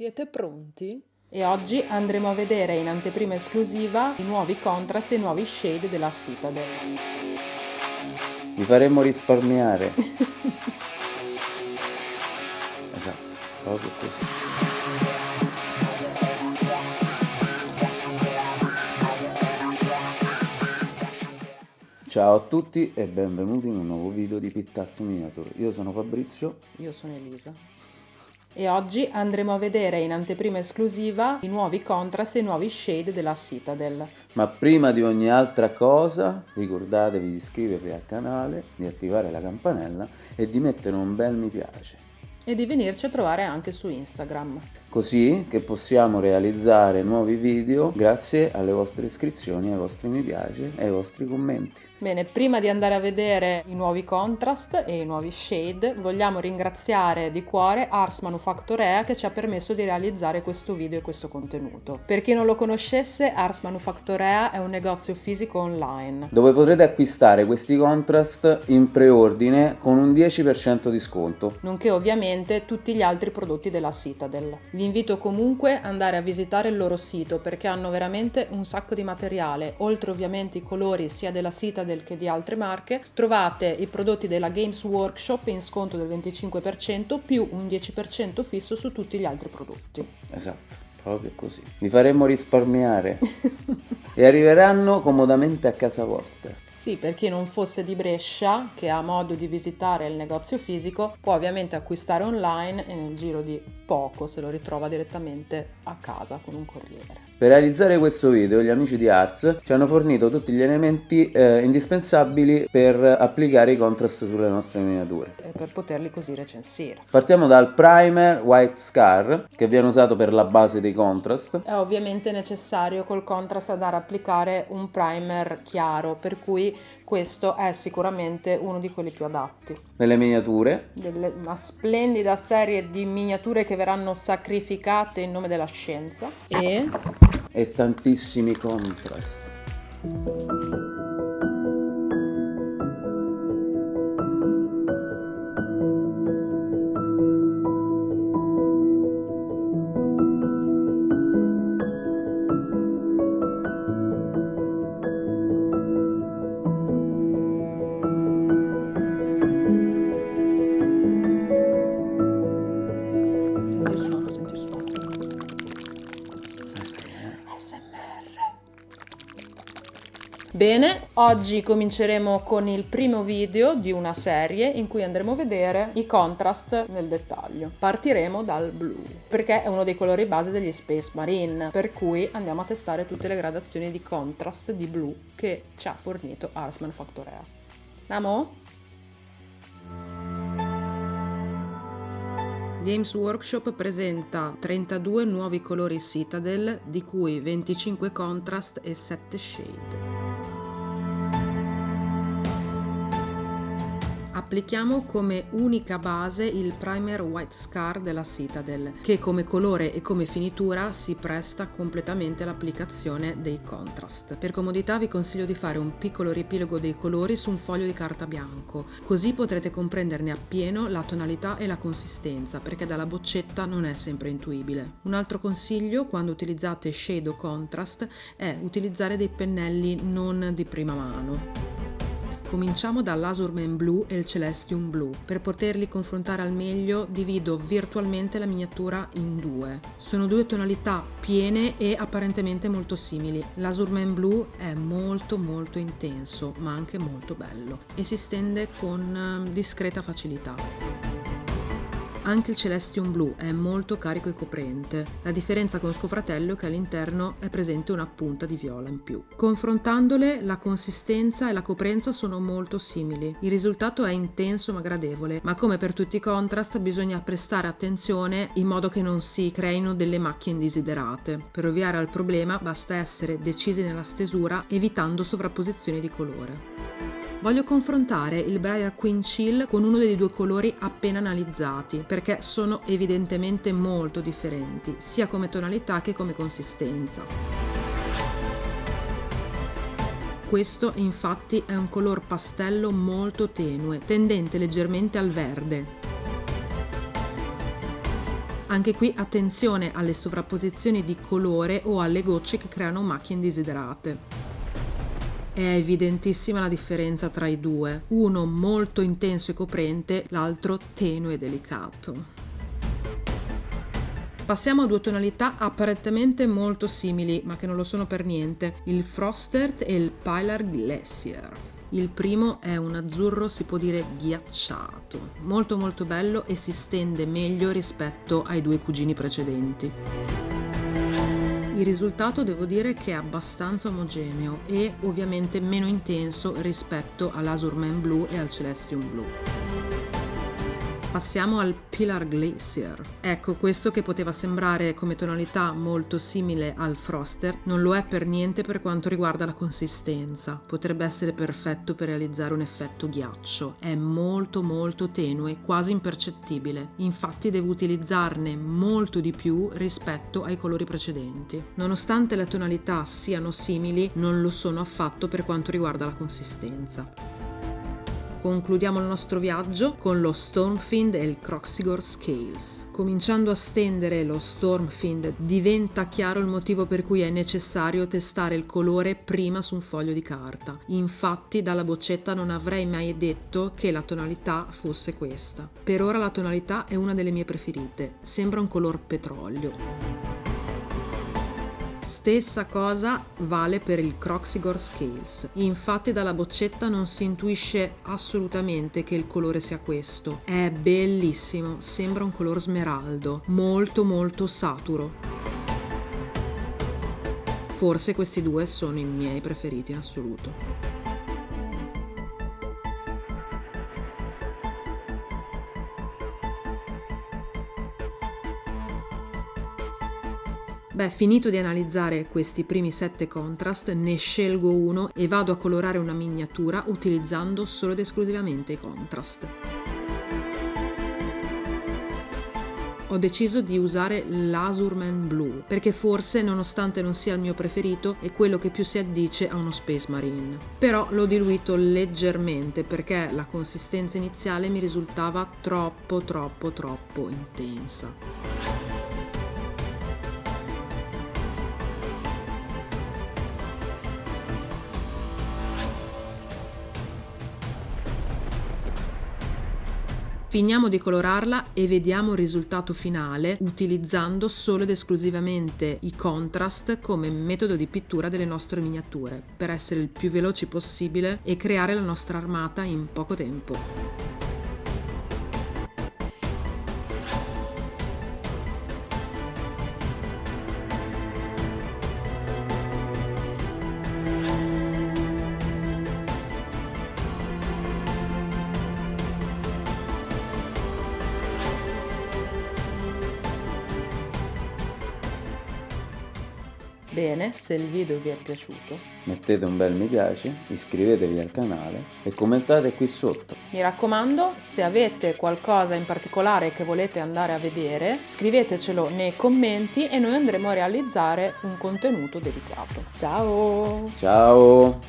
Siete pronti? E oggi andremo a vedere in anteprima esclusiva i nuovi contrast e i nuovi shade della Citadel. Vi faremo risparmiare. Esatto, proprio così. Ciao a tutti e benvenuti in un nuovo video di PittArt Miniature. Io sono Fabrizio. Io sono Elisa. E oggi andremo a vedere in anteprima esclusiva i nuovi contrast e i nuovi shade della Citadel. Ma prima di ogni altra cosa, ricordatevi di iscrivervi al canale, di attivare la campanella e di mettere un bel mi piace. E di venirci a trovare anche su Instagram. Così che possiamo realizzare nuovi video grazie alle vostre iscrizioni, ai vostri mi piace e ai vostri commenti. Bene, prima di andare a vedere i nuovi contrast e i nuovi shade, vogliamo ringraziare di cuore Ars Manufactorea che ci ha permesso di realizzare questo video e questo contenuto. Per chi non lo conoscesse, Ars Manufactorea è un negozio fisico online, dove potrete acquistare questi contrast in preordine con un 10% di sconto. nonché ovviamente tutti gli altri prodotti della Citadel. Vi invito comunque ad andare a visitare il loro sito perché hanno veramente un sacco di materiale, oltre ovviamente i colori sia della Citadel che di altre marche. Trovate i prodotti della Games Workshop in sconto del 25% più un 10% fisso su tutti gli altri prodotti. Esatto, proprio così. Vi faremo risparmiare e arriveranno comodamente a casa vostra. Sì, per chi non fosse di Brescia, che ha modo di visitare il negozio fisico, può ovviamente acquistare online e nel giro di poco se lo ritrova direttamente a casa con un corriere. Per realizzare questo video gli amici di Ars ci hanno fornito tutti gli elementi indispensabili per applicare i contrast sulle nostre miniature. E per poterli così recensire. Partiamo dal primer White Scar che viene usato per la base dei contrast. È ovviamente necessario col contrast andare a applicare un primer chiaro, per cui questo è sicuramente uno di quelli più adatti. Nelle miniature Una splendida serie di miniature che verranno sacrificate in nome della scienza e tantissimi contrast. Senti il suono, senti il suono. SMR. Bene, oggi cominceremo con il primo video di una serie in cui andremo a vedere i contrast nel dettaglio. Partiremo dal blu, perché è uno dei colori base degli Space Marine, per cui andiamo a testare tutte le gradazioni di contrast di blu che ci ha fornito Ars Manufactorea. Andiamo? Games Workshop presenta 32 nuovi colori Citadel, di cui 25 contrast e 7 shade. Applichiamo come unica base il primer White Scar della Citadel, che come colore e come finitura si presta completamente all'applicazione dei contrast. Per comodità vi consiglio di fare un piccolo riepilogo dei colori su un foglio di carta bianco, così potrete comprenderne appieno la tonalità e la consistenza, perché dalla boccetta non è sempre intuibile. Un altro consiglio quando utilizzate shade o contrast è utilizzare dei pennelli non di prima mano. Cominciamo dall'Azurman Blue e il Celestium Blue. Per poterli confrontare al meglio divido virtualmente la miniatura in due. Sono due tonalità piene e apparentemente molto simili. L'Azurman Blue è molto intenso, ma anche molto bello e si stende con discreta facilità. Anche il Celestium Blue è molto carico e coprente. La differenza con suo fratello è che all'interno è presente una punta di viola in più. Confrontandole, la consistenza e la coprenza sono molto simili. Il risultato è intenso ma gradevole, ma come per tutti i contrast bisogna prestare attenzione in modo che non si creino delle macchie indesiderate. Per ovviare al problema basta essere decisi nella stesura, evitando sovrapposizioni di colore. Voglio confrontare il Briar Queen Chill con uno dei due colori appena analizzati, perché sono evidentemente molto differenti, sia come tonalità che come consistenza. Questo infatti è un color pastello molto tenue, tendente leggermente al verde. Anche qui attenzione alle sovrapposizioni di colore o alle gocce che creano macchie indesiderate. È evidentissima la differenza tra i due, uno molto intenso e coprente, l'altro tenue e delicato. Passiamo a due tonalità apparentemente molto simili, ma che non lo sono per niente, il Frosted e il Pilar Glacier. Il primo è un azzurro, si può dire ghiacciato, molto molto bello e si stende meglio rispetto ai due cugini precedenti. Il risultato devo dire che è abbastanza omogeneo e ovviamente meno intenso rispetto all'Azurman Blue e al Celestium Blue. Passiamo al Pilar Glacier. Ecco, questo che poteva sembrare come tonalità molto simile al Froster non lo è per niente per quanto riguarda la consistenza. Potrebbe essere perfetto per realizzare un effetto ghiaccio. È molto molto tenue, quasi impercettibile. Infatti devo utilizzarne molto di più rispetto ai colori precedenti. Nonostante le tonalità siano simili, non lo sono affatto per quanto riguarda la consistenza. Concludiamo il nostro viaggio con lo Stormfiend e il Kroxigor Scales. Cominciando a stendere lo Stormfiend diventa chiaro il motivo per cui è necessario testare il colore prima su un foglio di carta. Infatti dalla boccetta non avrei mai detto che la tonalità fosse questa. Per ora la tonalità è una delle mie preferite, sembra un color petrolio. Stessa cosa vale per il Kroxigor Scales. Infatti dalla boccetta non si intuisce assolutamente che il colore sia questo. È bellissimo, sembra un color smeraldo, molto molto saturo. Forse questi due sono i miei preferiti in assoluto. Beh, finito di analizzare questi primi 7 contrast, ne scelgo uno e vado a colorare una miniatura utilizzando solo ed esclusivamente i contrast. Ho deciso di usare l'Azurman Blue perché forse, nonostante non sia il mio preferito, è quello che più si addice a uno Space Marine. Però l'ho diluito leggermente perché la consistenza iniziale mi risultava troppo intensa. Finiamo di colorarla e vediamo il risultato finale utilizzando solo ed esclusivamente i contrast come metodo di pittura delle nostre miniature per essere il più veloci possibile e creare la nostra armata in poco tempo. Bene, se il video vi è piaciuto, Mettete un bel mi piace, iscrivetevi al canale e commentate qui sotto. mi raccomando, se avete qualcosa in particolare che volete andare a vedere, scrivetecelo nei commenti e noi andremo a realizzare un contenuto dedicato. Ciao! Ciao!